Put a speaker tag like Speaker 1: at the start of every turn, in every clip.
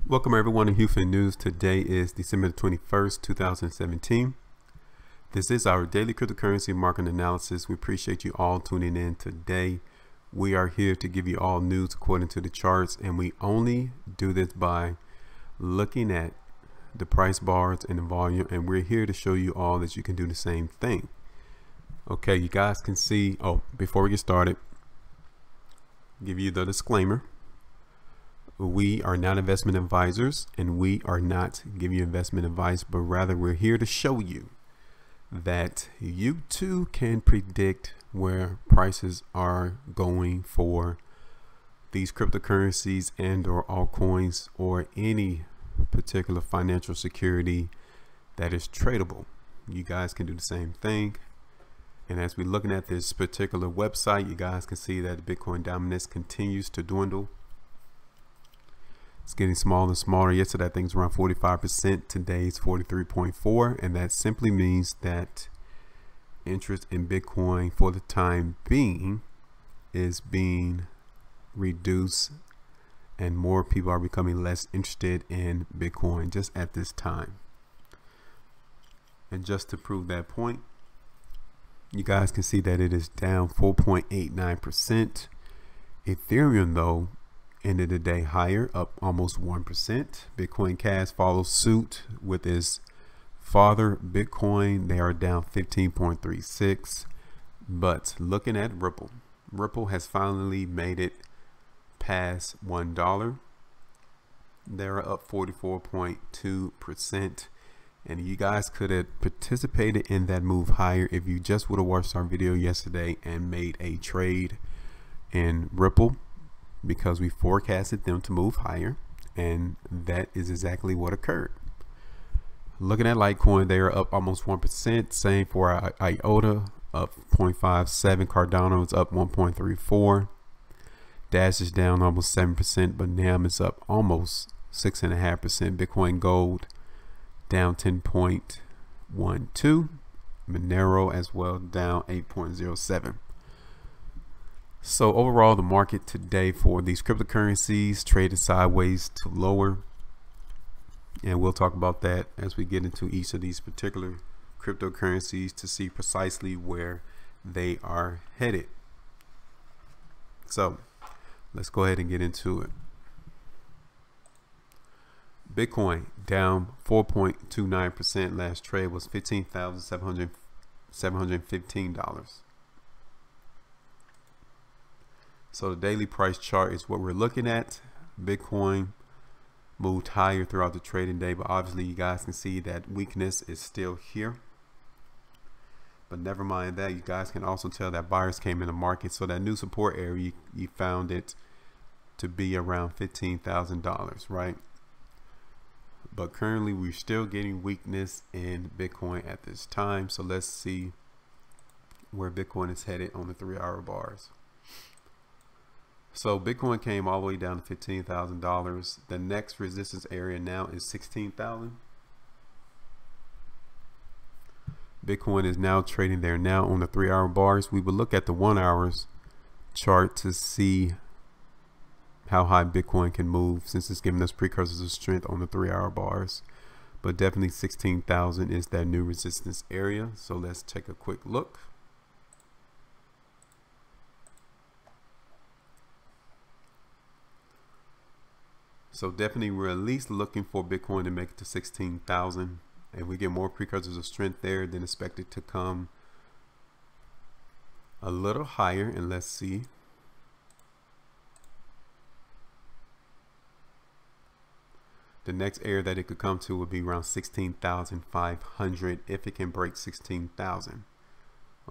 Speaker 1: Welcome everyone to HueFin News. Today is December 21st, 2017. This is our daily cryptocurrency market analysis. We appreciate you all tuning in today. We are here to give you all news according to the charts, and we only do this by looking at the price bars and the volume, and we're here to show you all that you can do the same thing. Okay, you guys can see, before we get started, give you the disclaimer. We are not investment advisors, and we are not giving you investment advice, but rather we're here to show you that you too can predict where prices are going for these cryptocurrencies and or altcoins or any particular financial security that is tradable. You guys can do the same thing. And as we're looking at this particular website, you guys can see that the Bitcoin dominance continues to dwindle. It's getting smaller and smaller. Yesterday, I think it's around 45%. Today, it's 43.4%. And that simply means that interest in Bitcoin for the time being is being reduced, and more people are becoming less interested in Bitcoin just at this time. And just to prove that point, you guys can see that it is down 4.89%. Ethereum, though, ended the day higher, up almost 1%. Bitcoin Cash follows suit with its father Bitcoin. They are down 15.36. But looking at Ripple has finally made it past $1. They're up 44.2%. And you guys could have participated in that move higher if you just would have watched our video yesterday and made a trade in Ripple, because we forecasted them to move higher, and that is exactly what occurred. Looking at Litecoin, they are up almost 1%. Same for IOTA, up 0.57. Cardano is up 1.34. Dash is down almost 7%, but NAM is up almost 6.5%. Bitcoin Gold down 10.12. Monero as well down 8.07. So overall, the market today for these cryptocurrencies traded sideways to lower, and we'll talk about that as we get into each of these particular cryptocurrencies to see precisely where they are headed. So let's go ahead and get into it. Bitcoin down 4.29%. Last trade was $15,715. So the daily price chart is what we're looking at. Bitcoin moved higher throughout the trading day, but obviously you guys can see that weakness is still here. But never mind that, you guys can also tell that buyers came in the market. So that new support area, you found it to be around $15,000, right? But currently we're still getting weakness in Bitcoin at this time. So let's see where Bitcoin is headed on the 3-hour bars. So Bitcoin came all the way down to $15,000. The next resistance area now is 16,000. Bitcoin is now trading there now on the 3-hour bars. We will look at the 1 hours chart to see how high Bitcoin can move, since it's giving us precursors of strength on the 3-hour bars. But definitely 16,000 is that new resistance area. So let's take a quick look. So definitely we're at least looking for Bitcoin to make it to 16,000. And we get more precursors of strength there, then expect it to come a little higher. And let's see. The next area that it could come to would be around 16,500 if it can break 16,000.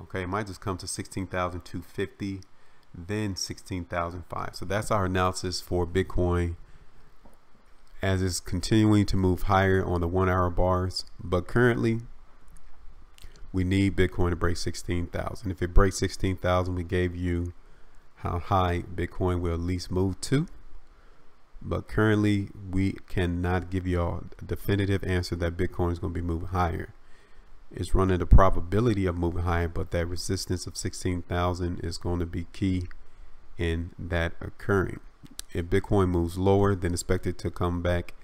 Speaker 1: Okay, it might just come to 16,250, then 16,005. So that's our analysis for Bitcoin as it's continuing to move higher on the 1-hour bars. But currently we need Bitcoin to break 16,000. If it breaks 16,000, we gave you how high Bitcoin will at least move to. But currently we cannot give you a definitive answer that Bitcoin is going to be moving higher. It's running the probability of moving higher, but that resistance of 16,000 is going to be key in that occurring. If Bitcoin moves lower, then expect it to come back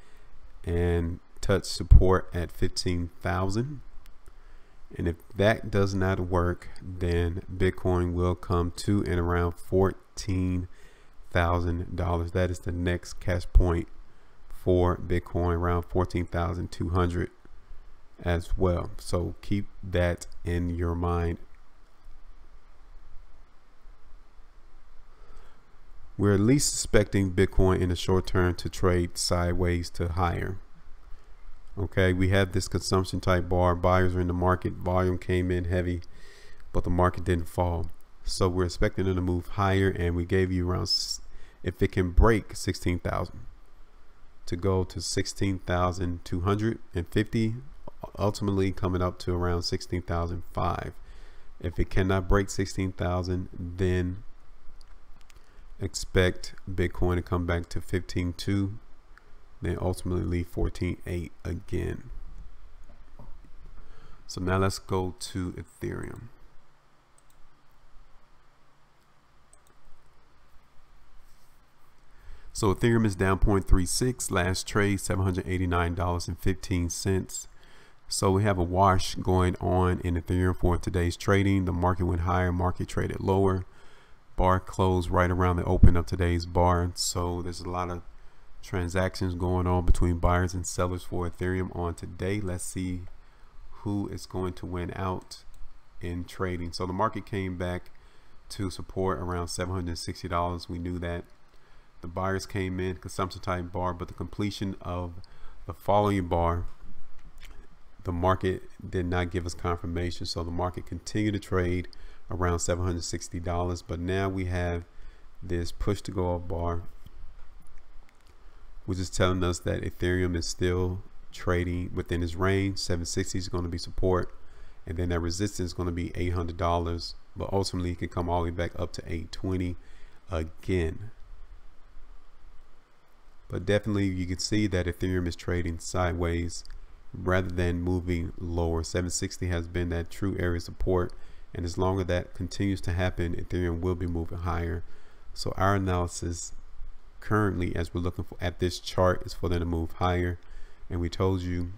Speaker 1: and touch support at 15,000. And if that does not work, then Bitcoin will come to and around $14,000. That is the next cash point for Bitcoin, around 14,200 as well. So keep that in your mind. We're at least expecting Bitcoin in the short term to trade sideways to higher. Okay, we have this consumption type bar. Buyers are in the market. Volume came in heavy, but the market didn't fall. So we're expecting it to move higher, and we gave you around, if it can break 16,000, to go to 16,250, ultimately coming up to around 16,005. If it cannot break 16,000, then expect Bitcoin to come back to 15.2, then ultimately 14.8 again. So now let's go to Ethereum. So Ethereum is down 0.36, last trade $789.15. So we have a wash going on in Ethereum for today's trading. The market went higher, market traded lower. Bar closed right around the open of today's bar. So there's a lot of transactions going on between buyers and sellers for Ethereum on today. Let's see who is going to win out in trading. So the market came back to support around $760. We knew that. The buyers came in, consumption type bar, but the completion of the following bar, the market did not give us confirmation. So the market continued to trade around $760, but now we have this push to go up bar, which is telling us that Ethereum is still trading within its range. 760 is going to be support, and then that resistance is going to be $800, but ultimately it can come all the way back up to 820 again. But definitely you can see that Ethereum is trading sideways rather than moving lower. 760 has been that true area of support, and as long as that continues to happen, Ethereum will be moving higher. So our analysis currently, as we're looking for at this chart, is for them to move higher. And we told you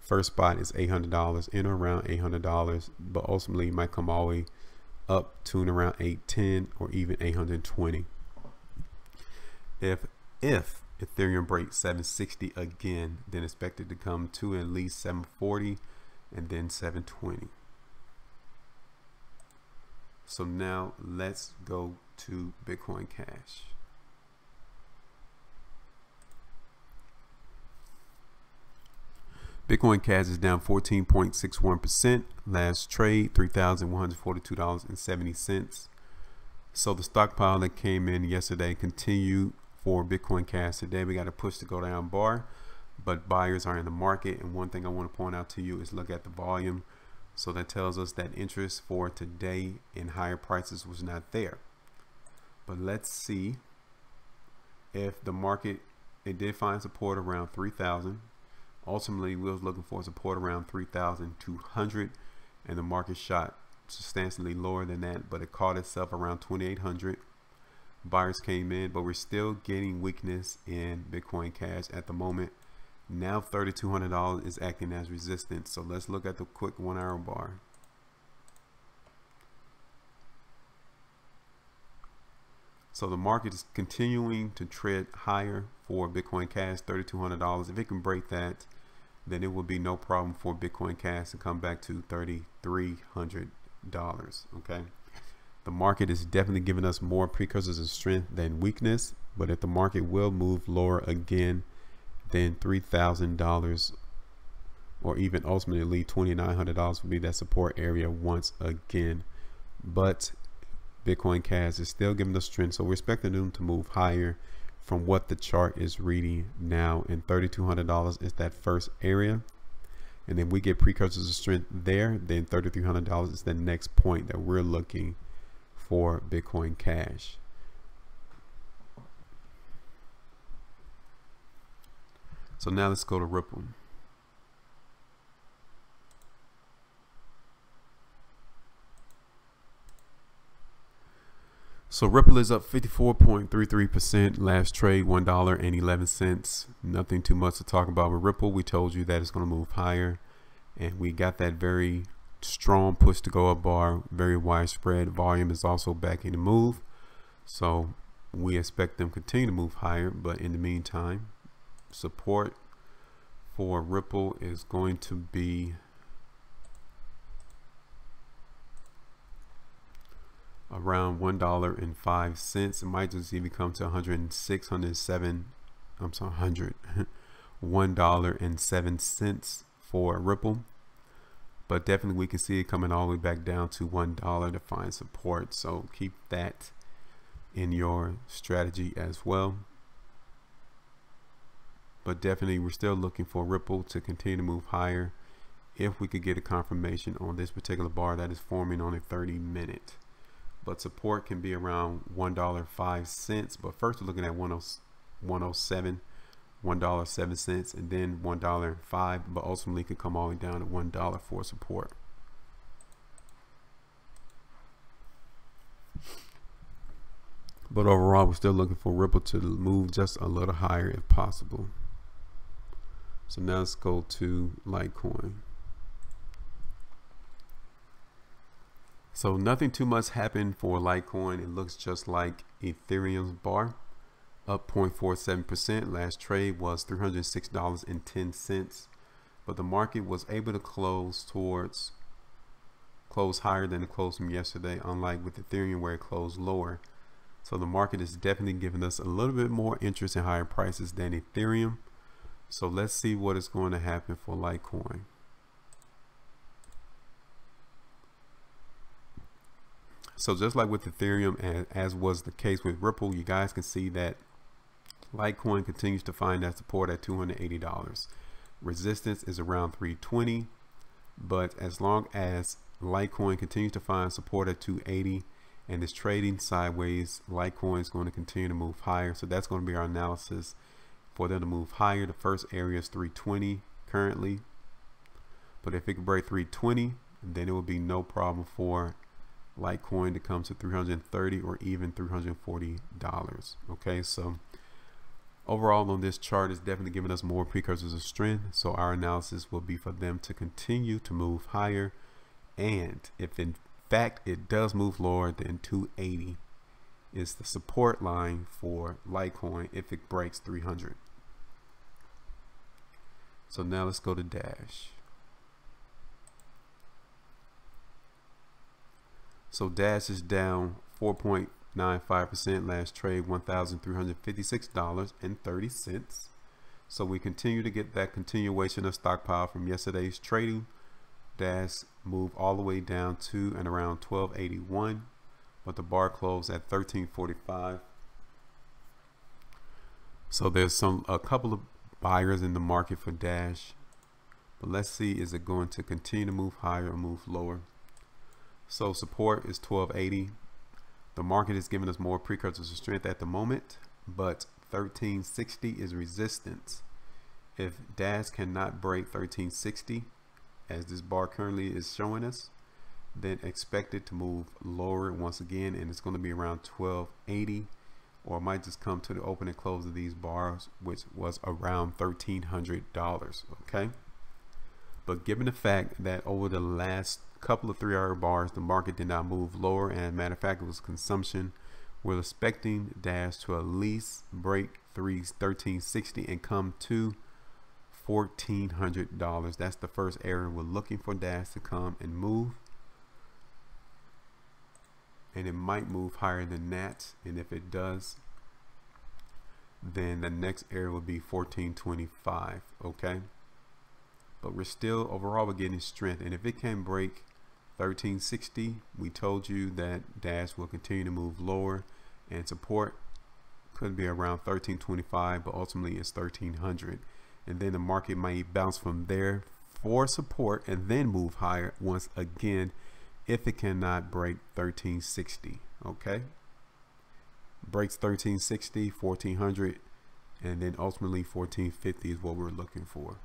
Speaker 1: first spot is $800, in or around $800, but ultimately it might come all the way up to and around 810 or even 820. If Ethereum breaks 760 again, then expected to come to at least 740 and then 720. So now let's go to Bitcoin Cash. Bitcoin Cash is down 14.61%. Last trade $3,142.70. So the stockpile that came in yesterday continued for Bitcoin Cash today. We got a push to go down bar, but buyers are in the market. And one thing I want to point out to you is look at the volume. So that tells us that interest for today in higher prices was not there. But let's see if the market, it did find support around 3,000. Ultimately, we was looking for support around 3,200, and the market shot substantially lower than that, but it caught itself around 2,800. Buyers came in, but we're still getting weakness in Bitcoin Cash at the moment. Now $3,200 is acting as resistance. So let's look at the quick 1 hour bar. So the market is continuing to tread higher for Bitcoin Cash, $3,200. If it can break that, then it will be no problem for Bitcoin Cash to come back to $3,300. Okay. The market is definitely giving us more precursors of strength than weakness, but if the market will move lower again, then $3,000 or even ultimately $2,900 will be that support area once again. But Bitcoin Cash is still giving us strength, so we're expecting them to move higher from what the chart is reading now. And $3,200 is that first area, and then we get precursors of strength there, then $3,300 is the next point that we're looking for Bitcoin Cash. So now let's go to Ripple. So Ripple is up 54.33%. Last trade $1.11. Nothing too much to talk about with Ripple. We told you that it's going to move higher, and we got that very strong push to go up bar, very widespread. Volume is also backing the move, so we expect them to continue to move higher. But in the meantime, support for Ripple is going to be around $1.05. It might just even come to 106, 107. I'm sorry, $1.07 for Ripple. But definitely we can see it coming all the way back down to $1 to find support. So keep that in your strategy as well. But definitely we're still looking for Ripple to continue to move higher if we could get a confirmation on this particular bar that is forming on a 30-minute. But support can be around $1.05. But first we're looking at 107, $1.07, and then $1.05. But ultimately could come all the way down to $1 for support. But overall, we're still looking for Ripple to move just a little higher if possible. So now let's go to Litecoin. So nothing too much happened for Litecoin. It looks just like Ethereum's bar, up 0.47%. Last trade was $306.10, but the market was able to close higher than the close from yesterday, unlike with Ethereum where it closed lower. So the market is definitely giving us a little bit more interest in higher prices than Ethereum. So let's see what is going to happen for Litecoin. So just like with Ethereum, and as was the case with Ripple, you guys can see that Litecoin continues to find that support at $280. Resistance is around 320, but as long as Litecoin continues to find support at 280 and is trading sideways, Litecoin is going to continue to move higher. So that's going to be our analysis for them to move higher. The first area is 320 currently, but if it can break 320, then it will be no problem for Litecoin to come to $330 or even $340. Okay, so overall on this chart is definitely giving us more precursors of strength. So our analysis will be for them to continue to move higher, and if in fact it does move lower, then 280 is the support line for Litecoin if it breaks 300. So now let's go to Dash. So Dash is down 4.95%. Last trade $1,356.30. So we continue to get that continuation of stockpile from yesterday's trading. Dash moved all the way down to and around 1281, but the bar closed at 1345. So there's a couple of buyers in the market for Dash, but let's see, is it going to continue to move higher or move lower? So support is 1280. The market is giving us more precursors of strength at the moment, but 1360 is resistance. If Dash cannot break 1360, as this bar currently is showing us, then expect it to move lower once again, and it's going to be around 1280, or it might just come to the open and close of these bars, which was around $1,300. Okay, but given the fact that over the last couple of 3-hour bars the market did not move lower, and matter of fact it was consumption, we're expecting Dash to at least break 1360 and come to $1,400. That's the first area we're looking for Dash to come and move, and it might move higher than that, and if it does, then the next area will be 1425. Okay, but we're still overall we're getting strength, and if it can break 1360, we told you that Dash will continue to move lower, and support could be around 1325, but ultimately it's 1300, and then the market might bounce from there for support and then move higher once again if it cannot break 1360. Okay, breaks 1360, 1400, and then ultimately 1450 is what we're looking for.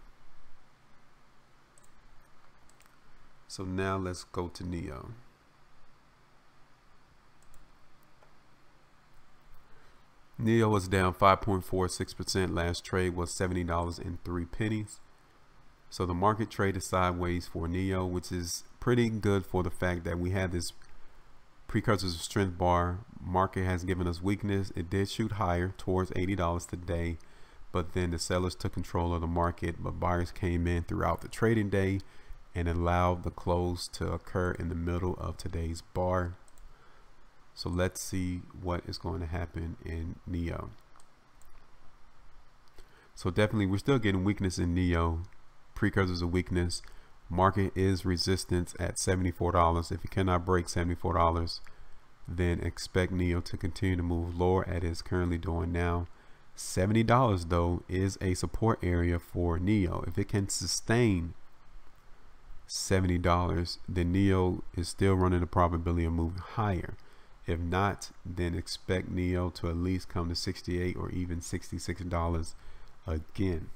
Speaker 1: So now let's go to Neo. NEO was down 5.46%. Last trade was $70.03. So the market traded sideways for NEO, which is pretty good for the fact that we had this precursors of strength bar. Market has given us weakness. It did shoot higher towards $80 today, but then the sellers took control of the market, but buyers came in throughout the trading day and allowed the close to occur in the middle of today's bar. So let's see what is going to happen in NEO. So definitely we're still getting weakness in NEO. Precursors of weakness. Market is resistance at $74. If it cannot break $74, then expect NEO to continue to move lower as it is currently doing now. $70 though is a support area for NEO. If it can sustain $70, then NEO is still running the probability of moving higher. If not, then expect NEO to at least come to $68 or even $66 again.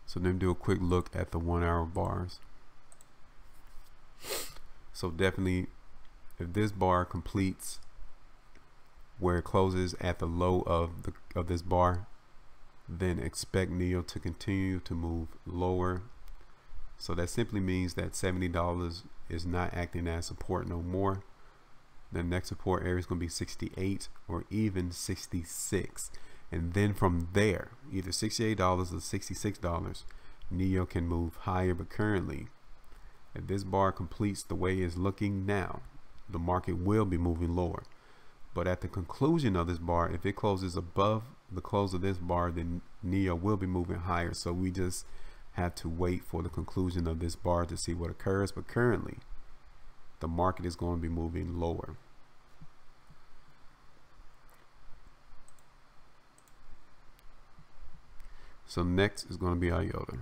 Speaker 1: So then do a quick look at the 1 hour bars. So definitely if this bar completes where it closes at the low of this bar, then expect NEO to continue to move lower. So that simply means that $70 is not acting as support no more. The next support area is going to be 68 or even 66. And then from there, either $68 or $66, NEO can move higher. But currently, if this bar completes the way it's looking now, the market will be moving lower. But at the conclusion of this bar, if it closes above the close of this bar, then NEO will be moving higher. So we just have to wait for the conclusion of this bar to see what occurs. But currently, the market is going to be moving lower. So next is going to be IOTA.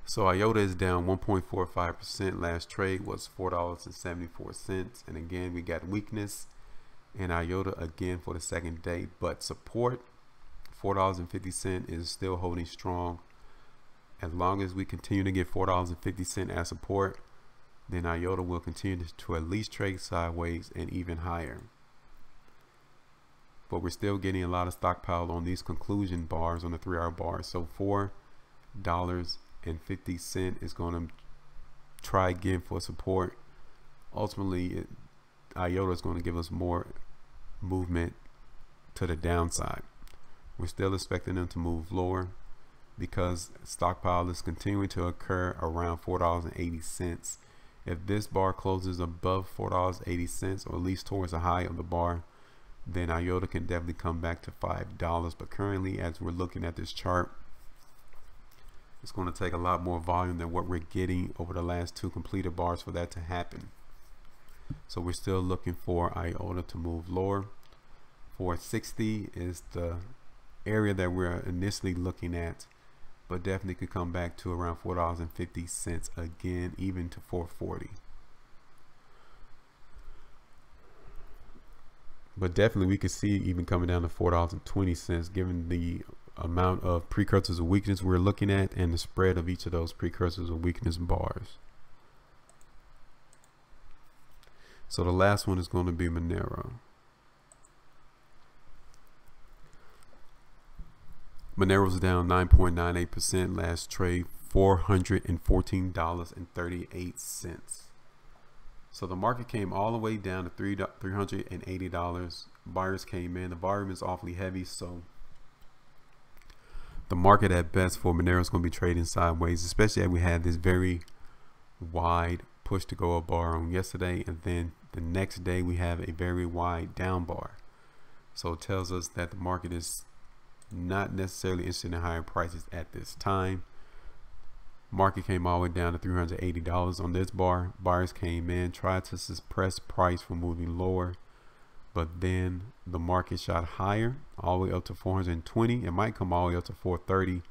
Speaker 1: So IOTA is down 1.45%. Last trade was $4.74. And again, we got weakness in IOTA again for the second day, but support $4.50 is still holding strong. As long as we continue to get $4.50 as support, then IOTA will continue to at least trade sideways and even higher. But we're still getting a lot of stockpile on these conclusion bars on the 3 hour bar. So $4.50 is going to try again for support. Ultimately, IOTA is going to give us more movement to the downside. We're still expecting them to move lower because stockpile is continuing to occur around $4.80. If this bar closes above $4.80 or at least towards the high of the bar, then IOTA can definitely come back to $5. But currently, as we're looking at this chart, it's going to take a lot more volume than what we're getting over the last 2 completed bars for that to happen. So we're still looking for IOTA to move lower. 460 is the area that we're initially looking at, but definitely could come back to around $4.50 again, even to 440. But definitely we could see even coming down to $4.20 given the amount of precursors of weakness we're looking at and the spread of each of those precursors of weakness bars. So the last one is going to be Monero. Monero's down 9.98%. Last trade $414.38. So the market came all the way down to $380. Buyers came in. The volume is awfully heavy, so the market at best for Monero is going to be trading sideways, especially as we had this very wide push to go up bar on yesterday, and then the next day we have a very wide down bar. So it tells us that the market is not necessarily interested in higher prices at this time. Market came all the way down to $380 on this bar. Buyers came in, tried to suppress price from moving lower, but then the market shot higher all the way up to 420. It might come all the way up to 430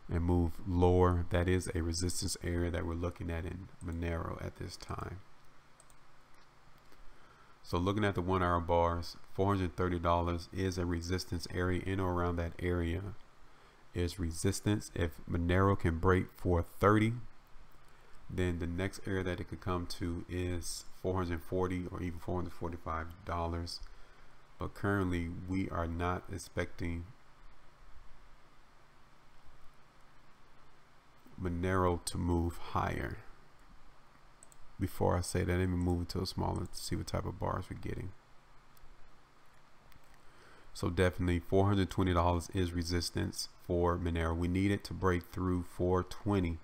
Speaker 1: and move lower. That is a resistance area that we're looking at in Monero at this time. So looking at the 1 hour bars, $430 is a resistance area. In or around that area is resistance. If Monero can break 430, then the next area that it could come to is $440 or even $445. But currently we are not expecting Monero to move higher. Before I say that, let me move it to a smaller to see what type of bars we're getting. So definitely $420 is resistance for Monero. We need it to break through 420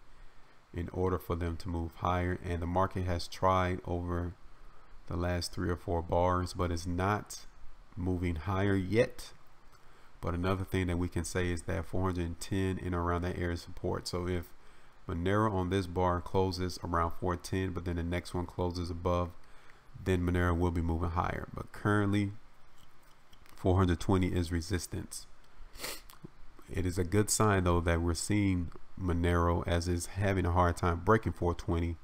Speaker 1: in order for them to move higher, and the market has tried over the last 3 or 4 bars, but it's not moving higher yet. But another thing that we can say is that 410 and around that area of support. So if Monero on this bar closes around 410, but then the next one closes above, then Monero will be moving higher. But currently 420 is resistance. It is a good sign though that we're seeing Monero, as is having a hard time breaking 420,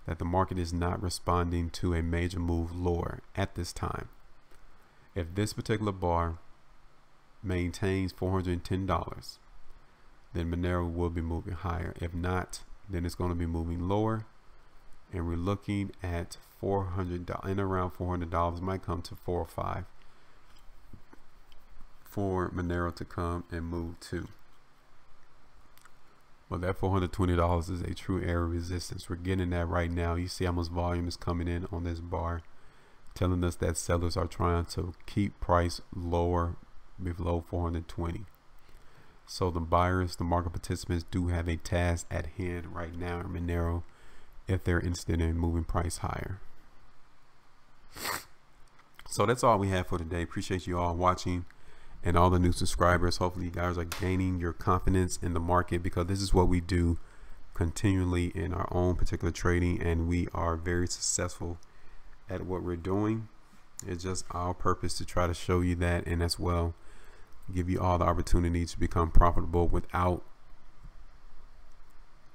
Speaker 1: that the market is not responding to a major move lower at this time. If this particular bar maintains $410, then Monero will be moving higher. If not, then it's going to be moving lower, and we're looking at $400 and around $400 might come to 4 or 5 for Monero to come and move to. Well, that $420 is a true area of resistance. We're getting that right now. You see how much volume is coming in on this bar, telling us that sellers are trying to keep price lower below 420. So the buyers, the market participants, do have a task at hand right now in Monero if they're interested in moving price higher. So that's all we have for today. Appreciate you all watching, and all the new subscribers. Hopefully you guys are gaining your confidence in the market, because this is what we do continually in our own particular trading, and we are very successful at what we're doing. It's just our purpose to try to show you that, and as well give you all the opportunity to become profitable without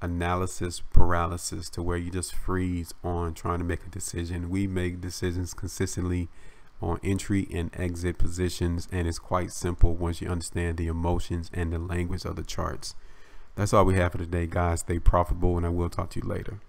Speaker 1: analysis paralysis, to where you just freeze on trying to make a decision. We make decisions consistently on entry and exit positions, and it's quite simple once you understand the emotions and the language of the charts. That's all we have for today, guys. Stay profitable, and I will talk to you later.